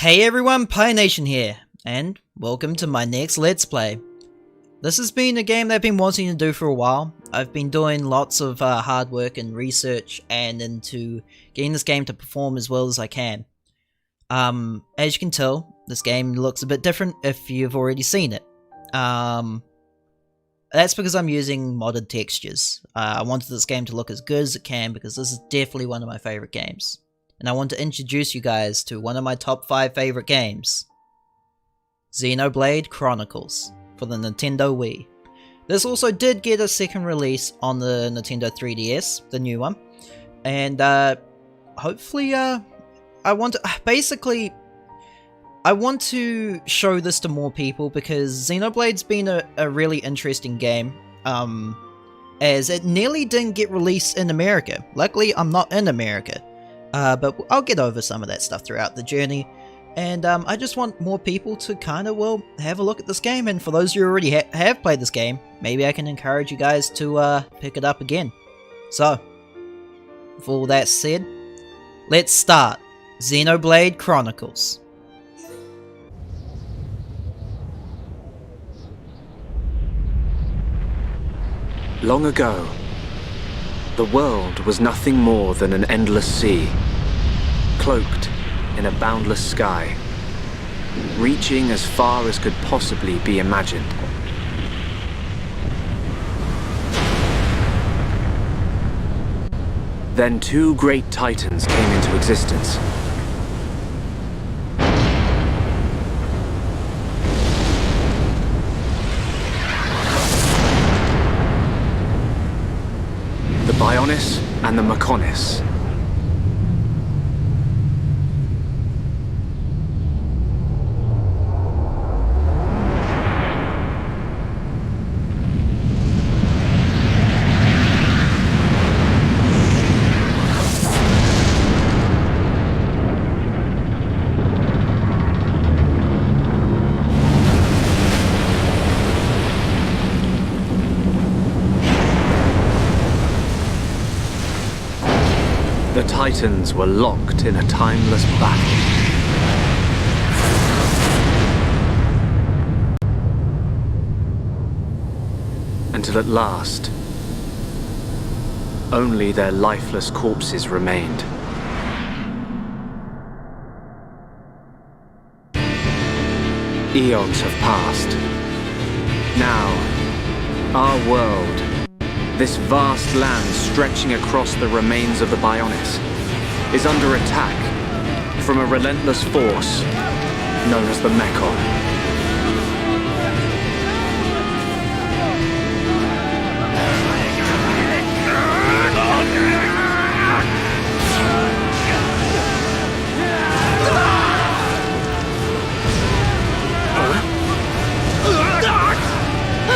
Hey everyone, Pie Nation here, and welcome to my next Let's Play. This has been a game that I've been wanting to do for a while. I've been doing lots of hard work and research and into getting this game to perform as well as I can. As you can tell, this game looks a bit different if you've already seen it. That's because I'm using modded textures. I wanted this game to look as good as it can because this is definitely one of my favourite games. And I want to introduce you guys to one of my top 5 favourite games. Xenoblade Chronicles for the Nintendo Wii. This also did get a second release on the Nintendo 3DS, the new one. And hopefully I want to show this to more people because Xenoblade's been a really interesting game. As it nearly didn't get released in America. Luckily I'm not in America. But I'll get over some of that stuff throughout the journey, and I just want more people to kind of, well, have a look at this game, and for those who already have played this game, maybe I can encourage you guys to pick it up again. So, with all that said, let's start Xenoblade Chronicles. Long ago, the world was nothing more than an endless sea, cloaked in a boundless sky, reaching as far as could possibly be imagined. Then two great titans came into existence. The Bionis and the mumkar. The Titans were locked in a timeless battle. Until at last, only their lifeless corpses remained. Eons have passed. Now, our world, this vast land stretching across the remains of the Bionis, is under attack from a relentless force known as the mumkar.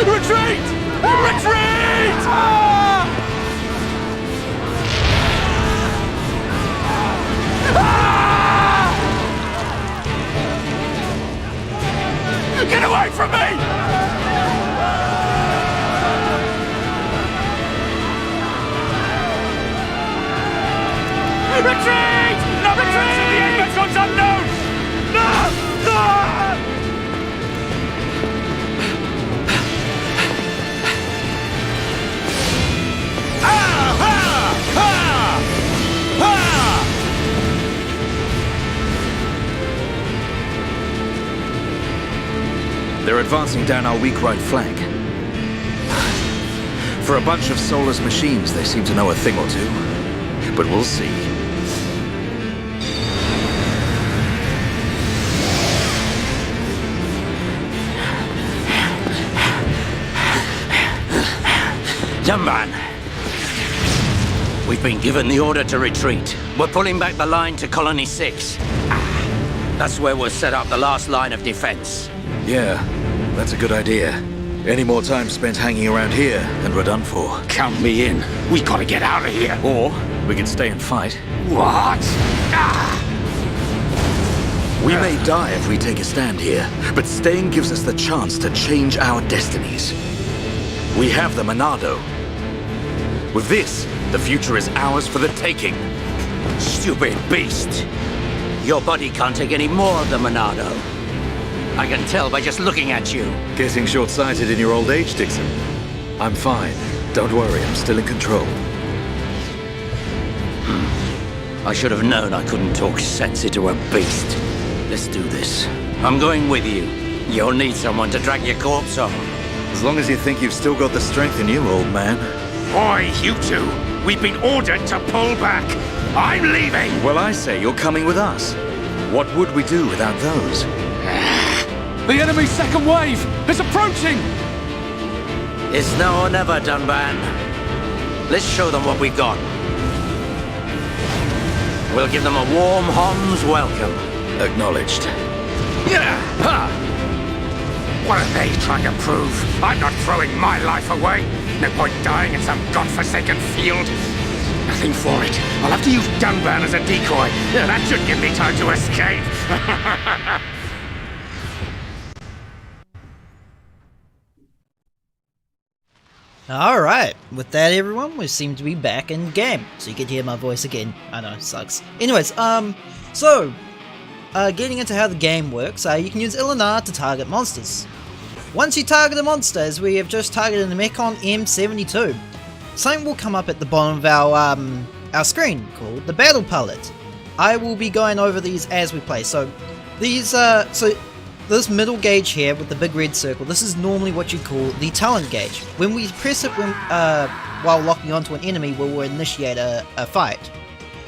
Retreat! Retreat! Get away from me! Retreat! No retreat! The Amazon's unknown! No! No! They're advancing down our weak right flank. For a bunch of soulless machines, they seem to know a thing or two. But we'll see. Dunban, we've been given the order to retreat. We're pulling back the line to Colony 6. That's where we'll set up the last line of defense. Yeah, that's a good idea. Any more time spent hanging around here, and we're done for. Count me in. We gotta get out of here. Or we can stay and fight. What? We may die if we take a stand here, but staying gives us the chance to change our destinies. We have the Monado. With this, the future is ours for the taking. Stupid beast! Your body can't take any more of the Monado. I can tell by just looking at you. Getting short-sighted in your old age, Dixon. I'm fine. Don't worry, I'm still in control. I should have known I couldn't talk sense into a beast. Let's do this. I'm going with you. You'll need someone to drag your corpse on. As long as you think you've still got the strength in you, old man. Boy, you two. We've been ordered to pull back. I'm leaving. Well, I say you're coming with us. What would we do without those? The enemy's second wave is approaching! It's now or never, Dunban. Let's show them what we've got. We'll give them a warm Hom's welcome. Acknowledged. Yeah! Ha! What are they trying to prove? I'm not throwing my life away. No point dying in some godforsaken field. Nothing for it. I'll have to use Dunban as a decoy. Yeah, that should give me time to escape. Alright, with that everyone, we seem to be back in game. So you can hear my voice again. I know, it sucks. Anyways, getting into how the game works, you can use Ilinar to target monsters. Once you target a monster, as we have just targeted the Mechon M72, something will come up at the bottom of our screen called the Battle Palette. I will be going over these as we play. So these this middle gauge here with the big red circle, this is normally what you call the talent gauge. When we press it while locking onto an enemy, we will initiate a fight.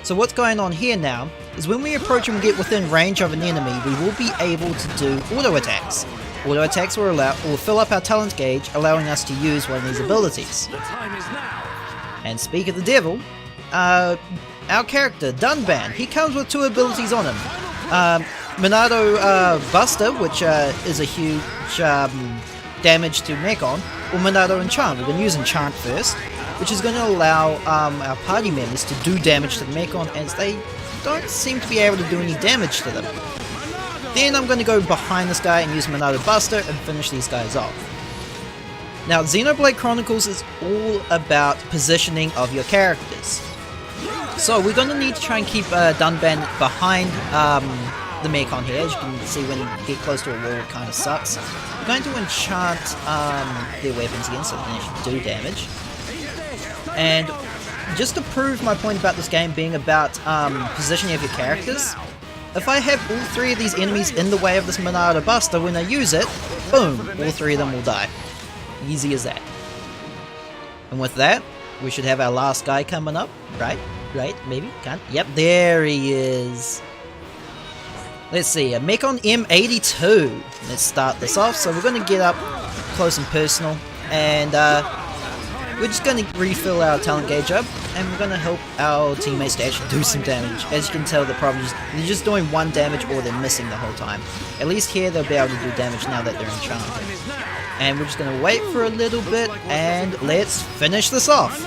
So what's going on here now is when we approach and get within range of an enemy, we will be able to do auto attacks. Auto attacks will fill up our talent gauge, allowing us to use one of these abilities. The time is now! And speak of the devil, our character, Dunban, he comes with two abilities on him. Monado Buster, which is a huge damage to Mechon, or Monado Enchant. We're going to use Enchant first, which is going to allow our party members to do damage to the Mechon, as they don't seem to be able to do any damage to them. Then I'm going to go behind this guy and use Monado Buster and finish these guys off. Now, Xenoblade Chronicles is all about positioning of your characters. So we're going to need to try and keep Dunban behind the Mechon here. As you can see, when you get close to a wall, it kind of sucks. I'm going to enchant their weapons again so they can actually do damage. And just to prove my point about this game being about positioning of your characters, if I have all three of these enemies in the way of this Monado Buster, when I use it, boom, all three of them will die. Easy as that. And with that, we should have our last guy coming up, right? Right, maybe, can't, yep, there he is. Let's see, a Mechon M82. Let's start this off. So we're going to get up close and personal, and we're just going to refill our talent gauge up, and we're going to help our teammates to actually do some damage. As you can tell, they're just doing one damage, or they're missing the whole time. At least here they'll be able to do damage now that they're enchanted. And we're just going to wait for a little bit, and let's finish this off.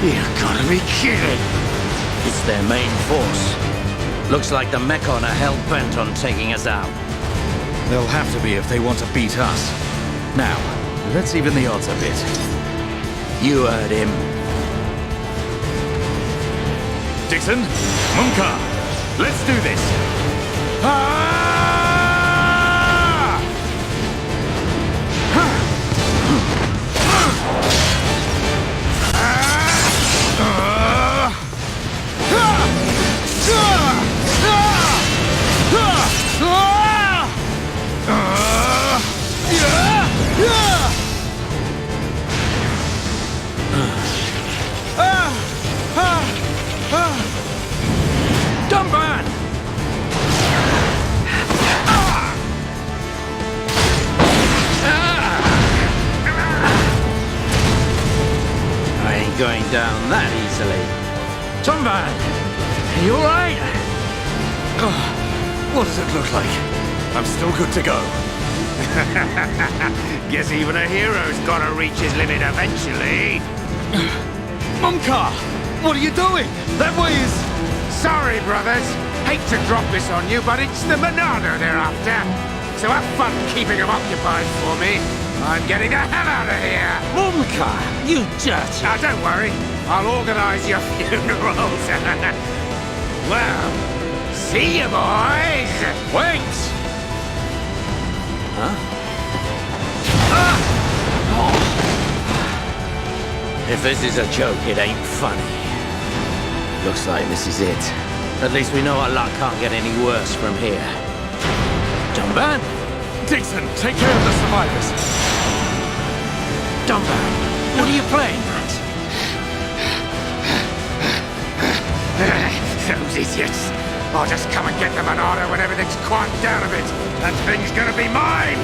You gotta be kidding! It's their main force. Looks like the Mechon are hell-bent on taking us out. They'll have to be if they want to beat us. Now, let's even the odds a bit. You heard him. Dixon, mumkar, let's do this! Dunban! I ain't going down that easily. Dunban! You alright? What does it look like? I'm still good to go. Guess even a hero's gotta reach his limit eventually. Mumkar! What are you doing? That way is... Sorry, brothers. hate to drop this on you, but it's the Monado they're after. So have fun keeping them occupied for me. I'm getting the hell out of here! Mumkar, you dirty... Now, don't worry. I'll organize your funerals. Well, see you, boys! Wait! If this is a joke, it ain't funny. Looks like this is it. At least we know our luck can't get any worse from here. Dunban? Dixon, take care of the survivors. Dunban, what are you playing at? Those idiots. I'll just come and get the Monado when everything's quieted down a bit. That thing's gonna be mine!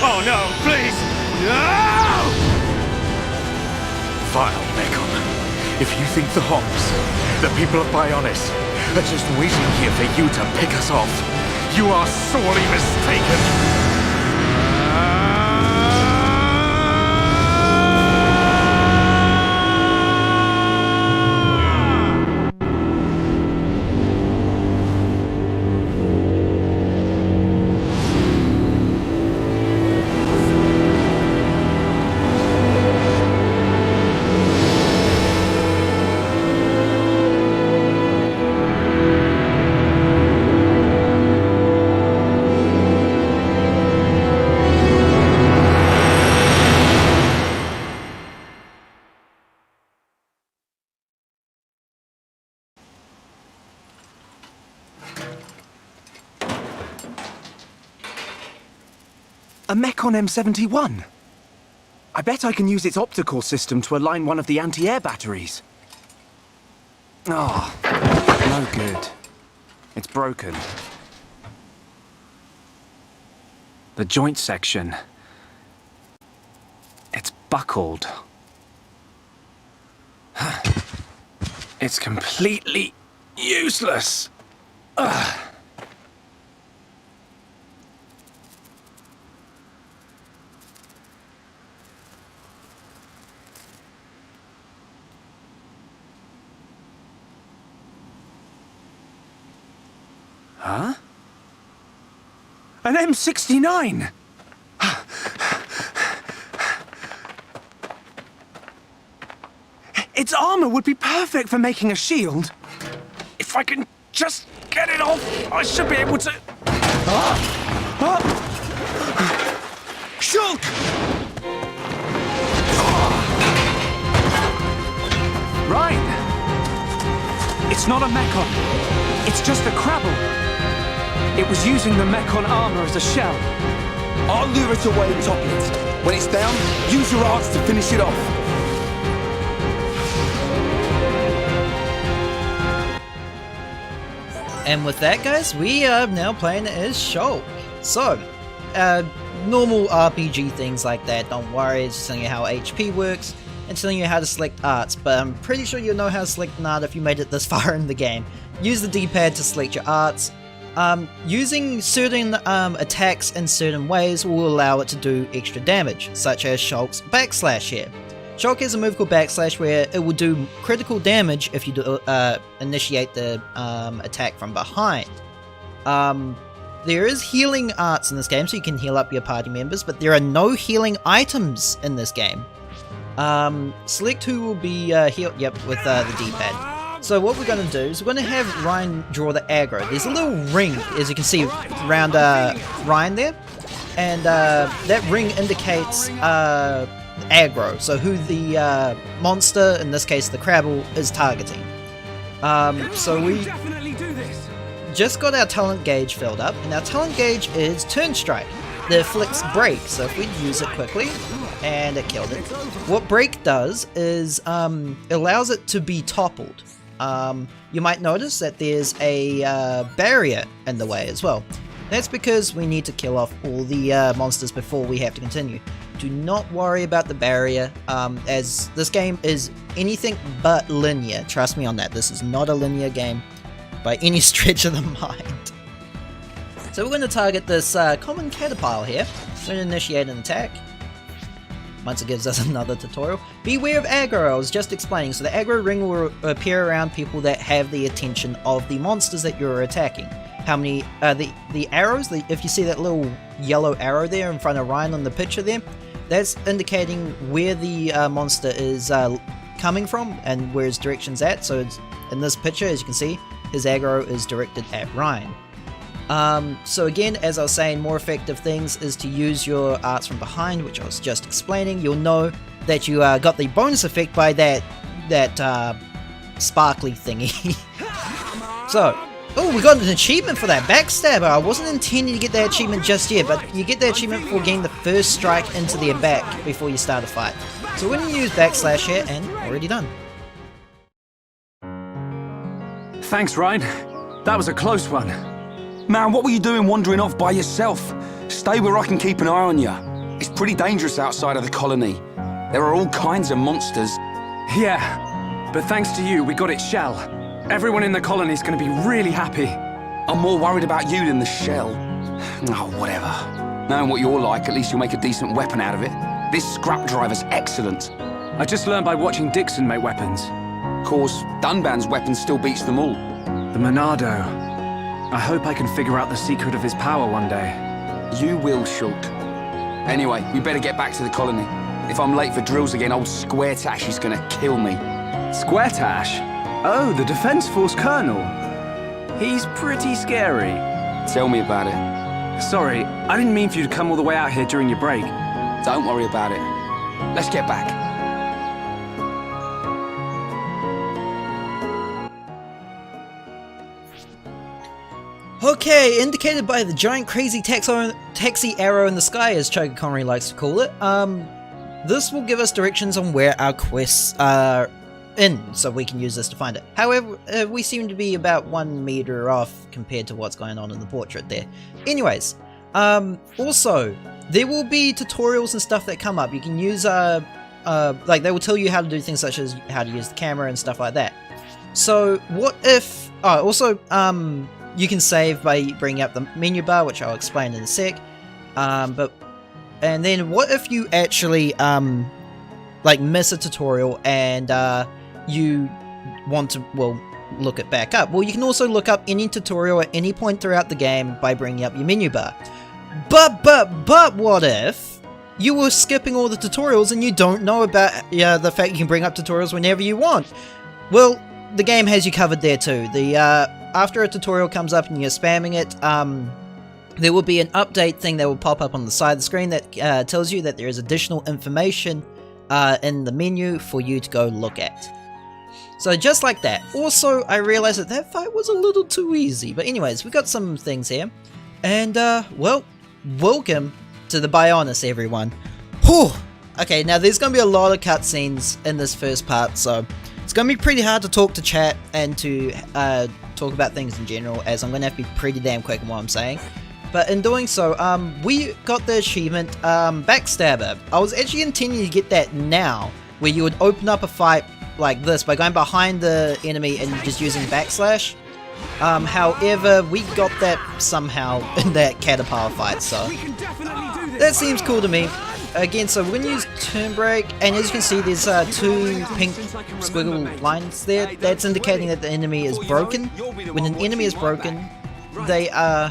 Oh no, please! No! Vile Mechon. If you think the Hops, the people of Bionis, are just waiting here for you to pick us off, you are sorely mistaken. A Mechon M71? I bet I can use its optical system to align one of the anti-air batteries. Oh, no good. It's broken. The joint section. It's buckled. It's completely useless. Ugh. Huh? An M69! Its armor would be perfect for making a shield. If I can just get it off, I should be able to... Shulk! Reyn! It's not a Mechon. It's just a Crabble. It was using the Mechon armor as a shell. I'll lure it away and topple it. When it's down, use your arts to finish it off. And with that, guys, we are now playing as Shulk. So, normal RPG things like that, don't worry, it's just telling you how HP works, and telling you how to select arts, but I'm pretty sure you'll know how to select an art if you made it this far in the game. Use the D-pad to select your arts. Using certain attacks in certain ways will allow it to do extra damage, such as Shulk's backslash here. Shulk has a move called backslash where it will do critical damage if you do, initiate the attack from behind. There is healing arts in this game, so you can heal up your party members, but there are no healing items in this game. Select who will be healed, with the D-pad. So what we're going to do is we're going to have Reyn draw the aggro. There's a little ring, as you can see, around Reyn there, and that ring indicates aggro, so who the monster, in this case the Crabble, is targeting. So we just got our talent gauge filled up, and our talent gauge is Turn Strike. The afflicts break, so if we use it quickly, and it killed it. What break does is allows it to be toppled. You might notice that there's a barrier in the way as well. That's because we need to kill off all the monsters before we have to continue. Do not worry about the barrier, as this game is anything but linear. Trust me on that. This is not a linear game by any stretch of the mind. So we're going to target this common caterpillar here. We're going to initiate an attack. once it gives us another tutorial. Beware of aggro, I was just explaining. So the aggro ring will appear around people that have the attention of the monsters that you're attacking. How many, the arrows, if you see that little yellow arrow there in front of Ryan on the picture there, that's indicating where the monster is coming from and where his direction's at. So it's, in this picture, as you can see, his aggro is directed at Ryan. So again, as I was saying, more effective things is to use your arts from behind, which I was just explaining. You'll know that you got the bonus effect by that sparkly thingy. So, oh, we got an achievement for that backstabber. I wasn't intending to get that achievement just yet, but you get the achievement for getting the first strike into their back before you start a fight. So we're going to use backslash here, and already done. Thanks, Reyn. That was a close one. Man, what were you doing wandering off by yourself? Stay where I can keep an eye on you. It's pretty dangerous outside of the colony. There are all kinds of monsters. Yeah, but thanks to you, we got its shell. Everyone in the colony's gonna be really happy. I'm more worried about you than the shell. Oh, whatever. Knowing what you're like, at least you'll make a decent weapon out of it. This scrap driver's excellent. I just learned by watching Dixon make weapons. Of course, Dunban's weapon still beats them all. The Monado. I hope I can figure out the secret of his power one day. You will, Shulk. Anyway, we better get back to the colony. If I'm late for drills again, old Square Tash is gonna kill me. Square Tash? Oh, the Defense Force Colonel. He's pretty scary. Tell me about it. Sorry, I didn't mean for you to come all the way out here during your break. Don't worry about it. Let's get back. Okay, indicated by the giant crazy taxi arrow in the sky, as Choga Connery likes to call it, this will give us directions on where our quests are in, so we can use this to find it. However, we seem to be about 1 meter off compared to what's going on in the portrait there. Anyways, also, there will be tutorials and stuff that come up. You can use, like, they will tell you how to do things such as how to use the camera and stuff like that. So, what if, you can save by bringing up the menu bar, which I'll explain in a sec. And then what if you actually, like, miss a tutorial and you want to, well, look it back up? Well, you can also look up any tutorial at any point throughout the game by bringing up your menu bar. But what if you were skipping all the tutorials and you don't know about the fact you can bring up tutorials whenever you want? Well, the game has you covered there too. After a tutorial comes up and you're spamming it, there will be an update thing that will pop up on the side of the screen that tells you that there is additional information in the menu for you to go look at. So just like that. Also, I realized that fight was a little too easy. But anyways, we got some things here. And, well, welcome to the Bionis, everyone. Whew! Okay, now there's going to be a lot of cutscenes in this first part, so it's going to be pretty hard to talk to chat and to talk about things in general, as I'm going to have to be pretty damn quick in what I'm saying. But in doing so, we got the achievement, Backstabber. I was actually intending to get that now, where you would open up a fight like this by going behind the enemy and just using backslash. However, we got that somehow in that caterpillar fight, so that seems cool to me. Again, so we're going to use turn break, and as you can see, there's 2 pink squiggle lines there. That's indicating that the enemy is broken. When an enemy is broken, they are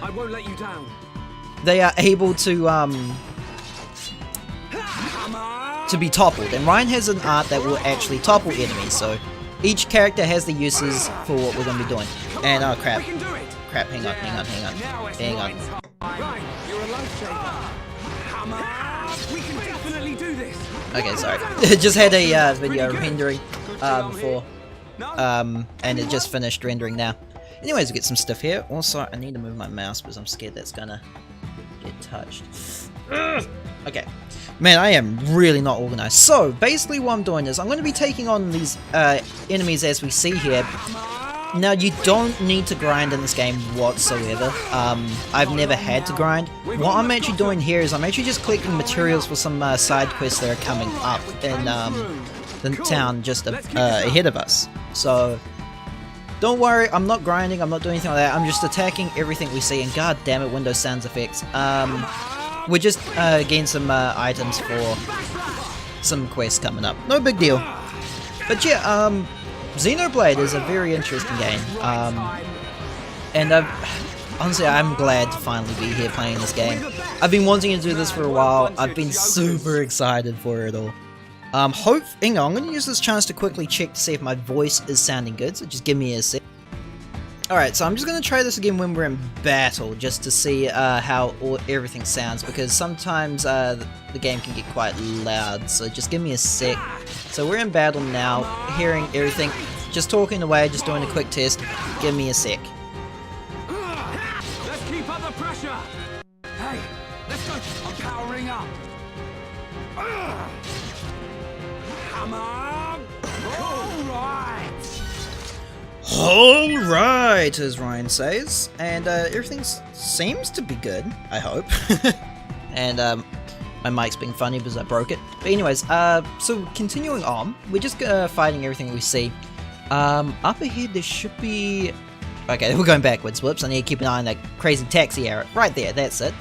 able to be toppled, and Ryan has an art that will actually topple enemies, so each character has the uses for what we're going to be doing. And oh crap, hang on. Okay, sorry. It just had a video rendering before, and it just finished rendering now. Anyways, we get some stuff here. Also, I need to move my mouse because I'm scared that's gonna get touched. Okay. Man, I am really not organized. So, basically what I'm doing is I'm going to be taking on these enemies as we see here. Now, you don't need to grind in this game whatsoever. I've never had to grind. What I'm actually doing here is I'm actually just collecting materials for some side quests that are coming up in the town just ahead of us. So, don't worry, I'm not grinding, I'm not doing anything like that. I'm just attacking everything we see, and god damn it, Windows sounds effects. We're just getting some items for some quests coming up. No big deal. But yeah, Xenoblade is a very interesting game. And honestly, I'm glad to finally be here playing this game. I've been wanting to do this for a while. I've been super excited for it all. Hang on, I'm going to use this chance to quickly check to see if my voice is sounding good, so just give me a sec. Alright, so I'm just going to try this again when we're in battle, just to see how everything sounds, because sometimes the game can get quite loud, so just give me a sec. So we're in battle now, hearing everything, just talking away, just doing a quick test. Give me a sec. Let's keep up the pressure! Hey, let's go! I'm powering up! Come on! Alright! Alright, as Ryan says, and everything seems to be good, I hope. And my mic's being funny because I broke it. But anyways, so continuing on, we're just fighting everything we see. Up ahead there should be... Okay, we're going backwards, whoops, I need to keep an eye on that crazy taxi arrow. Right there, that's it.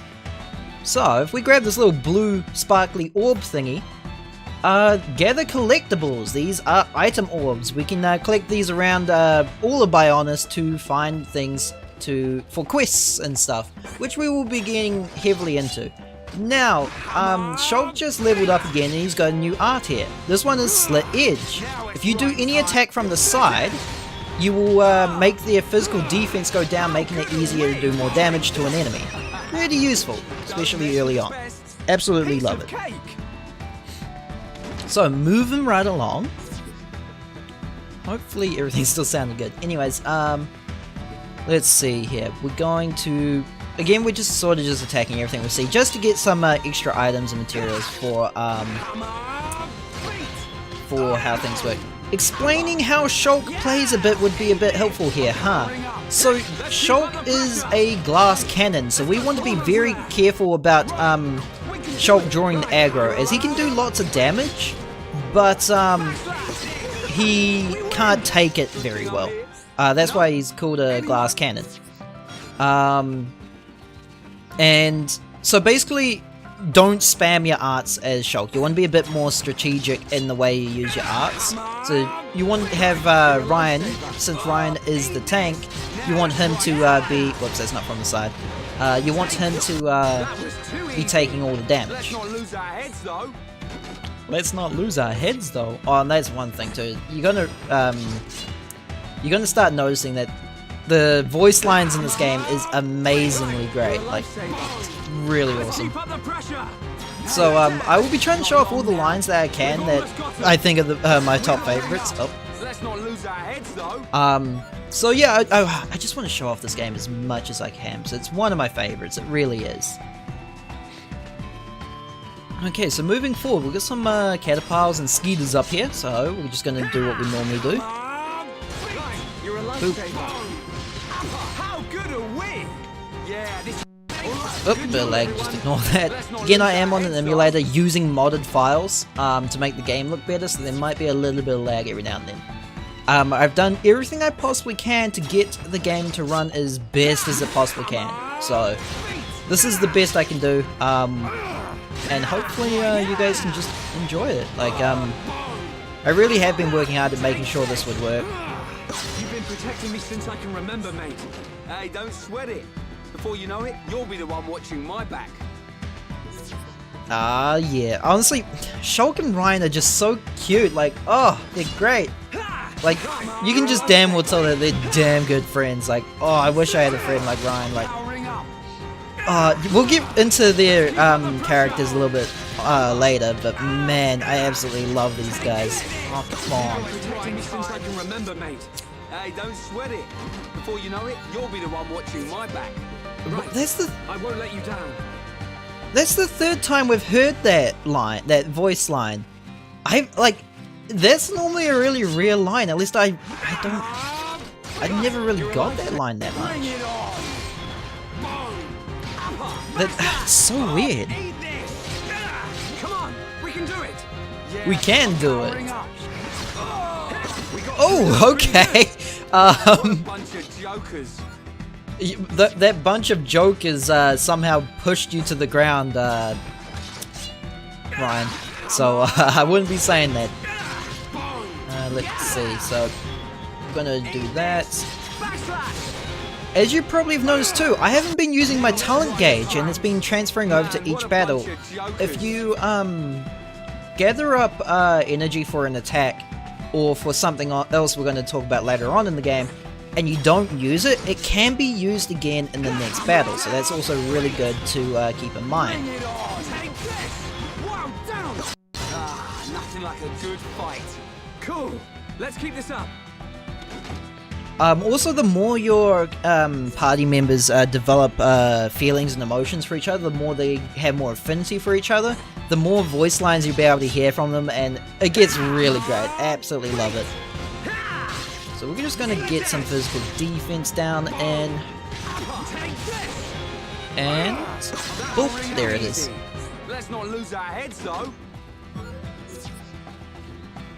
So, if we grab this little blue sparkly orb thingy, gather collectibles. These are item orbs. We can collect these around all of Bionis to find things for quests and stuff, which we will be getting heavily into. Now, Shulk just leveled up again and he's got a new art here. This one is Slit Edge. If you do any attack from the side, you will make their physical defense go down, making it easier to do more damage to an enemy. Pretty useful, especially early on. Absolutely love it. So, moving right along. Hopefully everything's still sounding good. Anyways, let's see here. We're going to... Again, we're just sort of just attacking everything we see, just to get some extra items and materials for how things work. Explaining how Shulk plays a bit would be a bit helpful here, huh? So, Shulk is a glass cannon, so we want to be very careful about Shulk drawing the aggro, as he can do lots of damage, but he can't take it very well. That's why he's called a glass cannon. And so basically, don't spam your arts as Shulk. You want to be a bit more strategic in the way you use your arts. So you want to have Reyn, since Reyn is the tank, you want him to be... Whoops, that's not from the side. You want him to be taking all the damage. Let's not lose our heads though. Oh, and that's one thing too. You're gonna start noticing that the voice lines in this game is amazingly great. Like, really awesome. So I will be trying to show off all the lines that I can that I think are my top favorites. Oh. So yeah, I just want to show off this game as much as I can. So it's one of my favorites. It really is. Okay, so moving forward, we've got some caterpillars and skeeters up here, so we're just going to do what we normally do. Oop, bit of lag, just ignore that. Again, I am on an emulator using modded files to make the game look better, so there might be a little bit of lag every now and then. I've done everything I possibly can to get the game to run as best as it possibly can, so this is the best I can do. And hopefully you guys can just enjoy it. Like, I really have been working hard at making sure this would work. You've been protecting me since I can remember, mate. Hey, don't sweat it. Before you know it, you'll be the one watching my back. Yeah. Honestly, Shulk and Reyn are just so cute. Like, oh, they're great. Like, you can just damn well tell that they're damn good friends. Like, oh, I wish I had a friend like Reyn. Like, we'll get into their characters a little bit later, but man, I absolutely love these guys. Oh, come on. Hey, don't sweat it. Before you know it, you'll be the one watching my back. Right. I won't let you down. That's the third time we've heard that line, that voice line. That's normally a really rare line. At least I never really got that line that much. That's so weird. Come on, we can do it. We can do it. Oh, okay. Bunch of jokers. That bunch of jokers somehow pushed you to the ground, Reyn. So I wouldn't be saying that. Let's see, so I'm gonna do that. As you probably have noticed too, I haven't been using my talent gauge and it's been transferring over to each battle. If you gather up energy for an attack or for something else we're going to talk about later on in the game, and you don't use it, it can be used again in the next battle, so that's also really good to keep in mind. Nothing like a good fight. Cool. Let's keep this up. Also, the more your party members develop feelings and emotions for each other, the more they have more affinity for each other, the more voice lines you'll be able to hear from them, and it gets really great. Absolutely love it. So we're just going to get some physical defense down, and boop, there it is. Let's not lose our heads though.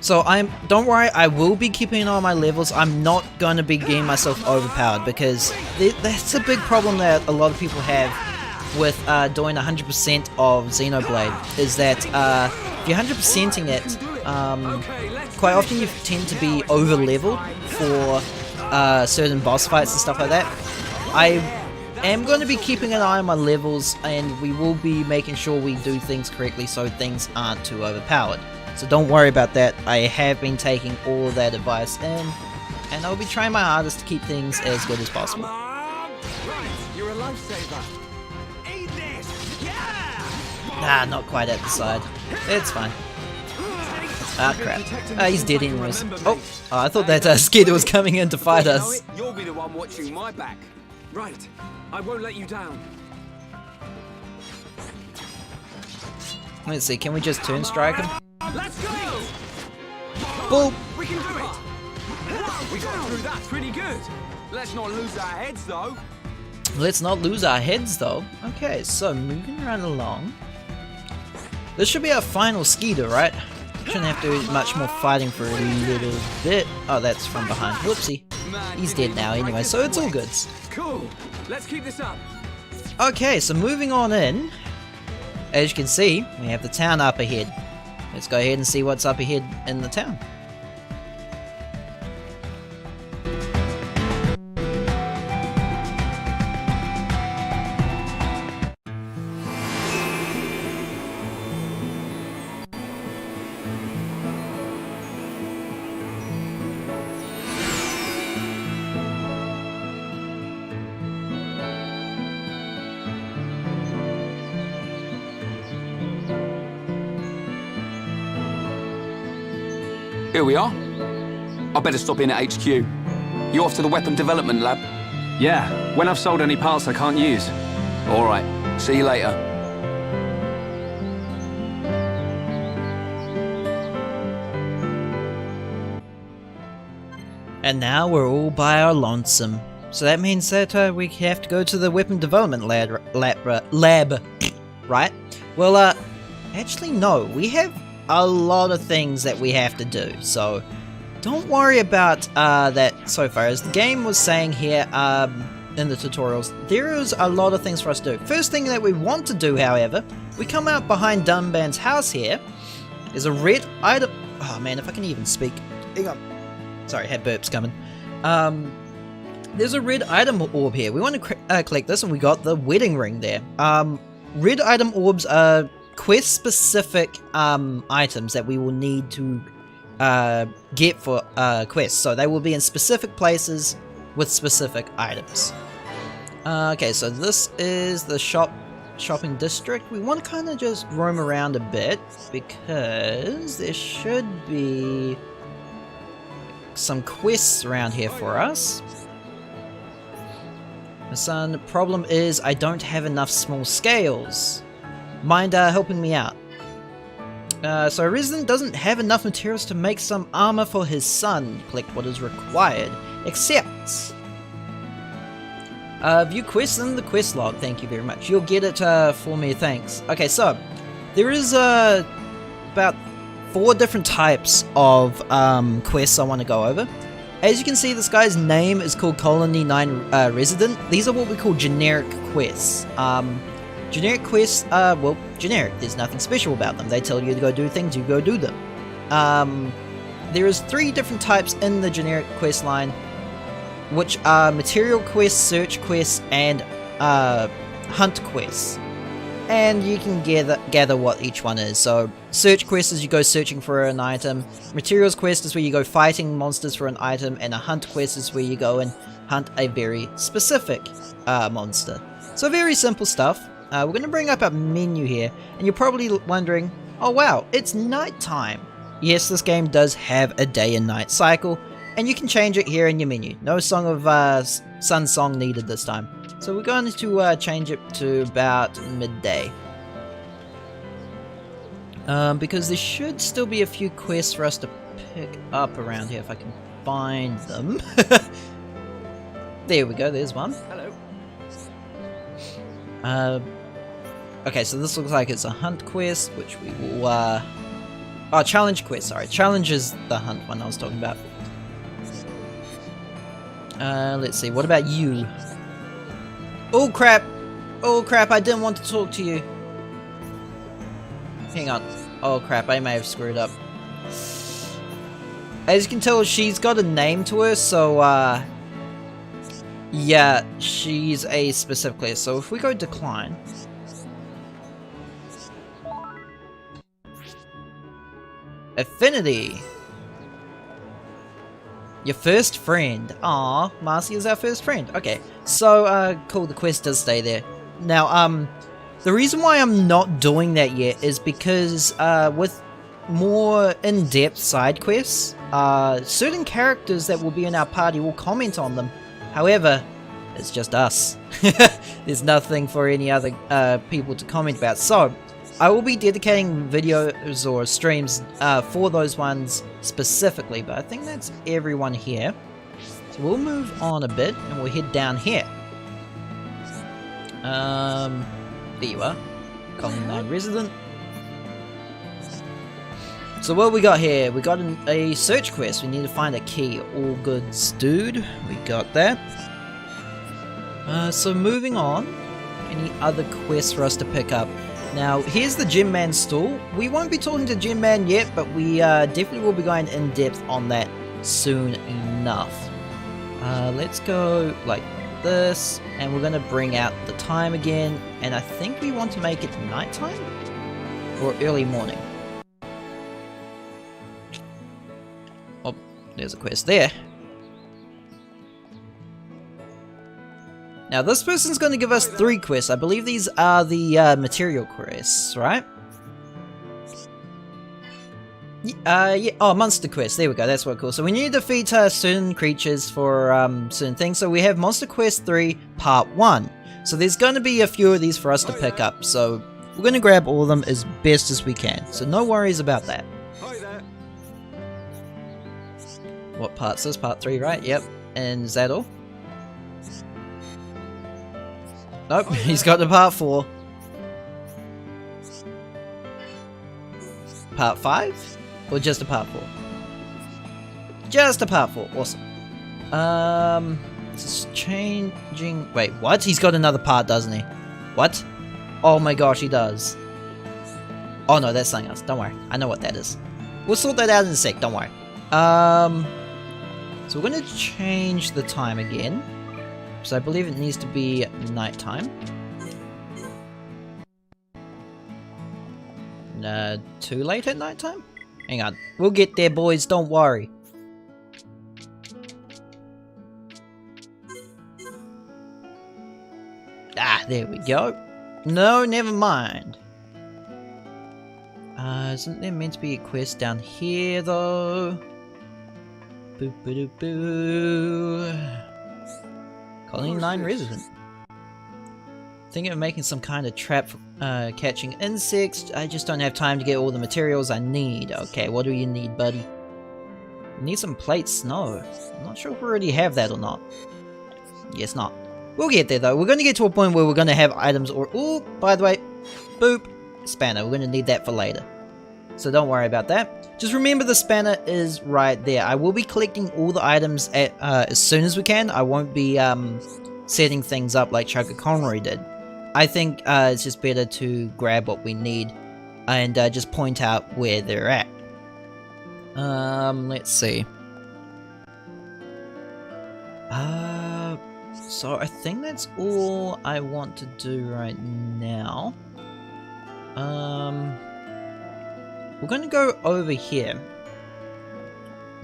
So don't worry, I will be keeping an eye on my levels. I'm not going to be getting myself overpowered, because that's a big problem that a lot of people have with doing 100% of Xenoblade, is that if you're 100%ing it, quite often you tend to be over leveled for certain boss fights and stuff like that. I am going to be keeping an eye on my levels, and we will be making sure we do things correctly so things aren't too overpowered. So don't worry about that. I have been taking all of that advice in, and I'll be trying my hardest to keep things as good as possible. You're a lifesaver. Eat this. Yeah. Nah, not quite at the side. It's fine. Ah, crap. He's dead anyways. Oh, I thought that Skid was coming in to fight us. You'll be the one watching my back. Right. I won't let you down. Let's see, can we just turn strike him? Let's go! Boop! We can do it! We got through that pretty good. Let's not lose our heads though. Let's not lose our heads though. Okay, so moving right along. This should be our final Skeeter, right? Shouldn't have to do much more fighting for a little bit. Oh, that's from behind. Whoopsie. He's dead now anyway, so it's all good. Cool. Let's keep this up. Okay, so moving on in. As you can see, we have the town up ahead. Let's go ahead and see what's up ahead in the town. Here we are. I better stop in at HQ. You off to the weapon development lab? Yeah, when I've sold any parts I can't use. All right. See you later. And now we're all by our lonesome. So that means that we have to go to the weapon development lab, right? Well, actually no, we have a lot of things that we have to do, so don't worry about that so far. As the game was saying here in the tutorials, there is a lot of things for us to do. First thing that we want to do, however, we come out behind Dunban's house here. There's a red item. Oh man, if I can even speak. Hang on. Sorry, had burps coming. There's a red item orb here. We want to collect this, and we got the wedding ring there. Red item orbs are quest-specific items that we will need to get for quests. So they will be in specific places with specific items. Okay, so this is the shopping district. We want to kind of just roam around a bit, because there should be some quests around here for us. My son, the problem is I don't have enough small scales. Mind helping me out? So a resident doesn't have enough materials to make some armor for his son. Collect what is required. Accept. View quests in the quest log. Thank you very much. You'll get it for me, thanks. Okay, so there is about 4 different types of quests I want to go over. As you can see, this guy's name is called Colony 9 Resident. These are what we call generic quests. Generic quests are, well, generic. There's nothing special about them. They tell you to go do things, you go do them. There is 3 different types in the generic quest line, which are material quests, search quests, and hunt quests. And you can gather what each one is. So, search quest is you go searching for an item, materials quest is where you go fighting monsters for an item, and a hunt quest is where you go and hunt a very specific monster. So very simple stuff. We're going to bring up a menu here, and you're probably wondering, oh wow, it's nighttime. Yes, this game does have a day and night cycle, and you can change it here in your menu. No Song of Sun song needed this time. So we're going to change it to about midday. Because there should still be a few quests for us to pick up around here if I can find them. There we go, there's one. Hello. Okay, so this looks like it's a hunt quest, which we will, oh, challenge quest, sorry. Challenge is the hunt one I was talking about. Let's see, what about you? Oh crap! Oh crap, I didn't want to talk to you. Hang on. Oh crap, I may have screwed up. As you can tell, she's got a name to her, so, yeah, she's a specific class. So if we go decline... Affinity! Your first friend. Aw, Marcy is our first friend. Okay, so, cool, the quest does stay there. Now, the reason why I'm not doing that yet is because, with more in-depth side quests, certain characters that will be in our party will comment on them. However, it's just us. There's nothing for any other people to comment about. So, I will be dedicating videos or streams for those ones specifically, but I think that's everyone here. So we'll move on a bit and we'll head down here. There you are. Colony 9 resident. So what we got here? We got a search quest. We need to find a key. All goods, dude. We got that. So moving on. Any other quests for us to pick up? Now, here's the Gem Man stall. We won't be talking to Gem Man yet, but we definitely will be going in depth on that soon enough. Let's go like this, and we're going to bring out the time again, and I think we want to make it nighttime or early morning. Oh, there's a quest there. Now this person's going to give us 3 quests. I believe these are the material quests, right? Yeah. Oh, monster quest. There we go. That's what cool. So we need to defeat certain creatures for certain things. So we have Monster Quest 3 Part 1. So there's going to be a few of these for us to pick up. So we're going to grab all of them as best as we can. So no worries about that. What part's this? Part 3, right? Yep. And is that all? Nope, he's got the part 4. Part 5? Or just a part 4? Just a part 4, awesome. It's changing... Wait, what? He's got another part, doesn't he? What? Oh my gosh, he does. Oh no, that's something else, don't worry. I know what that is. We'll sort that out in a sec, don't worry. So we're gonna change the time again. So I believe it needs to be nighttime. Too late at nighttime? Hang on. We'll get there, boys. Don't worry. Ah, there we go. No, never mind. Isn't there meant to be a quest down here, though? Boo boo doo boo. Colony 9 resident. Thinking of making some kind of trap for catching insects. I just don't have time to get all the materials I need. Okay, what do you need, buddy? You need some plate snow. I'm not sure if we already have that or not. Guess not. We'll get there though. We're going to get to a point where we're going to have items or... Oh, by the way, boop, spanner. We're going to need that for later. So don't worry about that. Just remember the spanner is right there. I will be collecting all the items at, as soon as we can. I won't be setting things up like Chuck Conroy did. I think it's just better to grab what we need and just point out where they're at. Let's see. So I think that's all I want to do right now. We're going to go over here.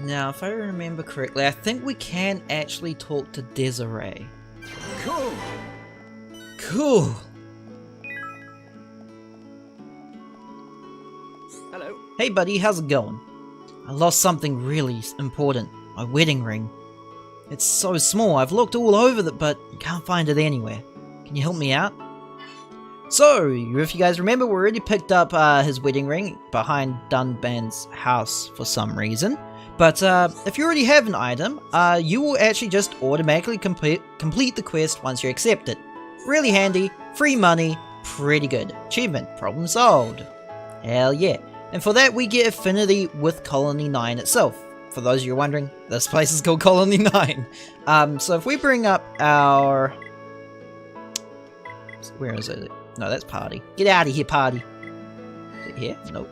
Now, if I remember correctly, I think we can actually talk to Desiree. Cool. Cool. Hello. Hey buddy, how's it going? I lost something really important. My wedding ring. It's so small, I've looked all over it, but can't find it anywhere. Can you help me out? So, if you guys remember, we already picked up his wedding ring behind Dunban's house for some reason. But if you already have an item, you will actually just automatically complete the quest once you accept it. Really handy, free money, pretty good. Achievement, problem solved. Hell yeah. And for that we get affinity with Colony 9 itself. For those of you wondering, this place is called Colony 9. So if we bring up our... Where is it? No, that's party. Get out of here, party. Is it here? Nope.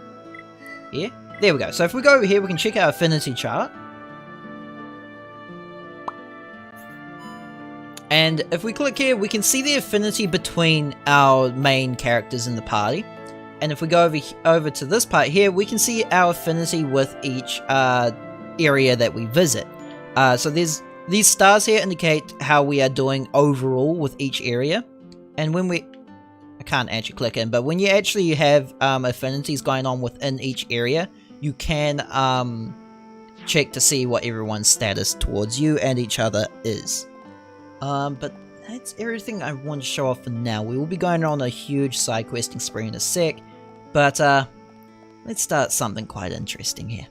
Here? There we go. So if we go over here, we can check our affinity chart. And if we click here, we can see the affinity between our main characters in the party. And if we go over to this part here, we can see our affinity with each area that we visit. So these stars here indicate how we are doing overall with each area. And when I can't actually click in, but when you actually have affinities going on within each area, you can check to see what everyone's status towards you and each other is. But that's everything I want to show off for now. We will be going on a huge side questing spree in a sec, but let's start something quite interesting here.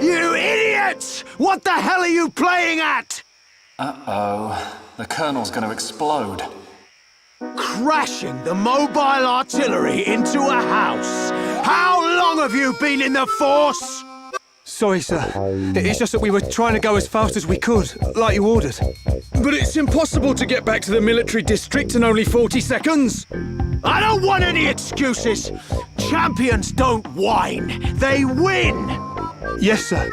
You idiots! What the hell are you playing at? Uh-oh. The Colonel's going to explode. Crashing the mobile artillery into a house. How long have you been in the Force? Sorry, sir. It's just that we were trying to go as fast as we could, like you ordered. But it's impossible to get back to the military district in only 40 seconds. I don't want any excuses. Champions don't whine, they win. Yes, sir.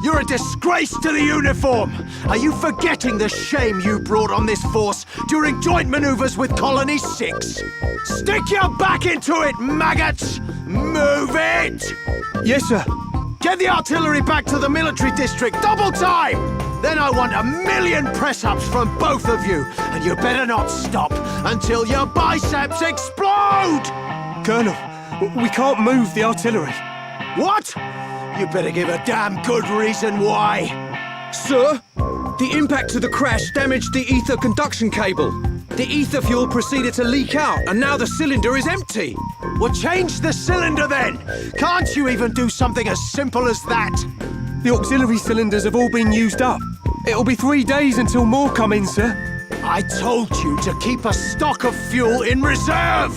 You're a disgrace to the uniform! Are you forgetting the shame you brought on this force during joint maneuvers with Colony 6? Stick your back into it, maggots! Move it! Yes, sir. Get the artillery back to the military district, double time! Then I want 1,000,000 press-ups from both of you, and you better not stop until your biceps explode! Colonel, we can't move the artillery. What? You better give a damn good reason why. Sir, the impact of the crash damaged the ether conduction cable. The ether fuel proceeded to leak out, and now the cylinder is empty. Well, change the cylinder then! Can't you even do something as simple as that? The auxiliary cylinders have all been used up. It'll be 3 days until more come in, sir. I told you to keep a stock of fuel in reserve!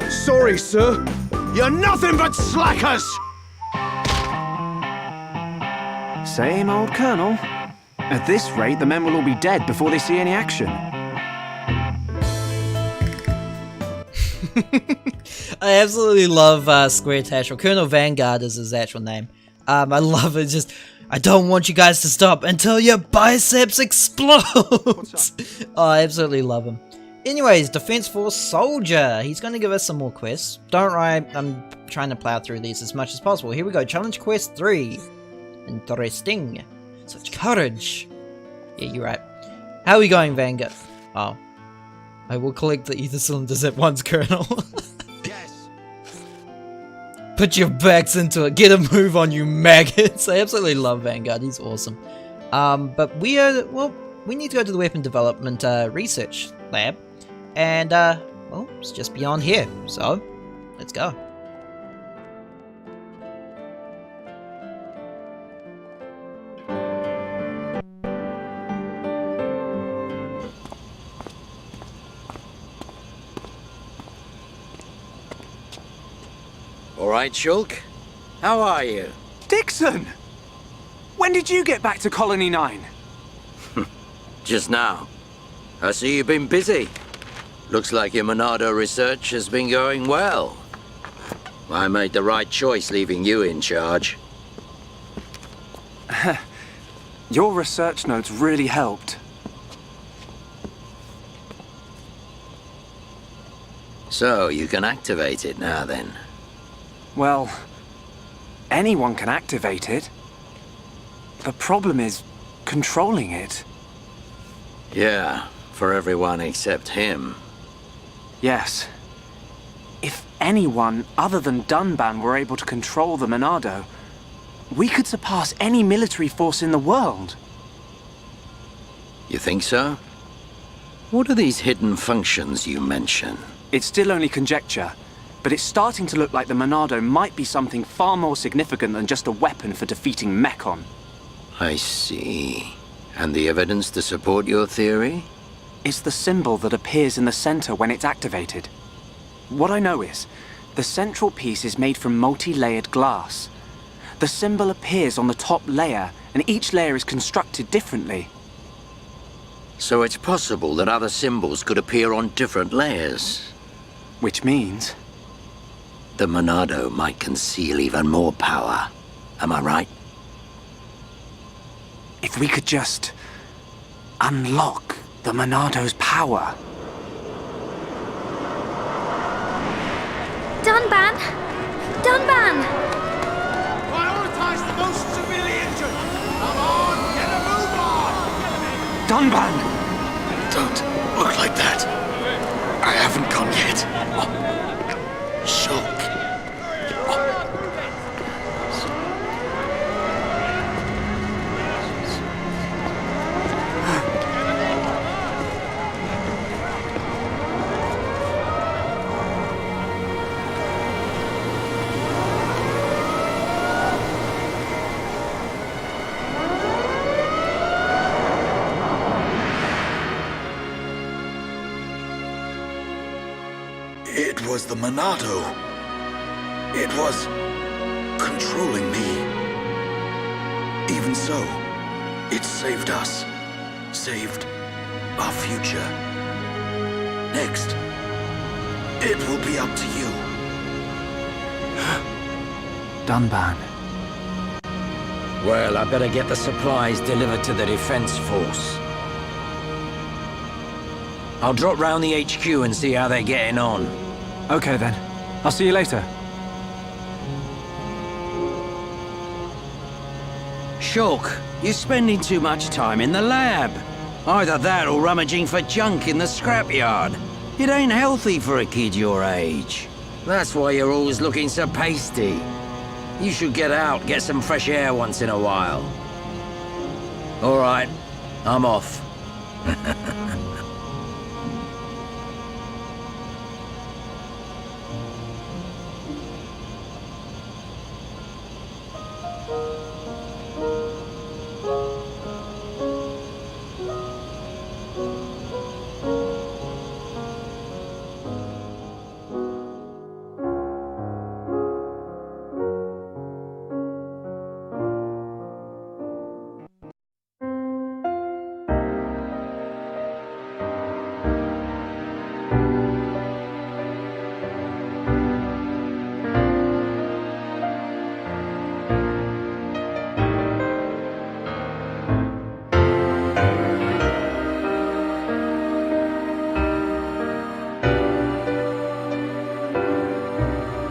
Sorry, sir. You're nothing but slackers! Same old Colonel. At this rate, the men will all be dead before they see any action. I absolutely love Square Tactical. Colonel Vanguard is his actual name. I love it. Just, I don't want you guys to stop until your biceps explodes. Oh, I absolutely love him. Anyways, Defense Force Soldier. He's going to give us some more quests. Don't worry, I'm trying to plow through these as much as possible. Here we go. Challenge Quest 3. Interesting. Such courage. Yeah, you're right. How are we going, Vanguard? Oh. I will collect the ether cylinders at once, Colonel. Yes. Put your backs into it. Get a move on, you maggots. I absolutely love Vanguard. He's awesome. But we need to go to the weapon development research lab. And, well, it's just beyond here. So, let's go. All right, Shulk. How are you? Dixon! When did you get back to Colony 9? Just now. I see you've been busy. Looks like your Monado research has been going well. I made the right choice leaving you in charge. Your research notes really helped. So, you can activate it now then. Well, anyone can activate it. The problem is controlling it. Yeah, for everyone except him. Yes. If anyone other than Dunban were able to control the Monado, we could surpass any military force in the world. You think so? What are these hidden functions you mention? It's still only conjecture, but it's starting to look like the Monado might be something far more significant than just a weapon for defeating Mechon. I see. And the evidence to support your theory? It's the symbol that appears in the center when it's activated. What I know is, the central piece is made from multi-layered glass. The symbol appears on the top layer, and each layer is constructed differently. So it's possible that other symbols could appear on different layers. Which means... the Monado might conceal even more power. Am I right? If we could just... unlock the Monado's power. Dunban! Dunban! Prioritize the most severely injured! Come on, get a move on! Dunban! Don't look like that. I haven't gone yet. Shulk. It was the Monado. It was controlling me. Even so, it saved us. Saved our future. Next, it will be up to you. Dunban. Well, I better get the supplies delivered to the Defense Force. I'll drop round the HQ and see how they're getting on. Okay then. I'll see you later. Shulk, you're spending too much time in the lab. Either that or rummaging for junk in the scrapyard. It ain't healthy for a kid your age. That's why you're always looking so pasty. You should get out, get some fresh air once in a while. All right, I'm off.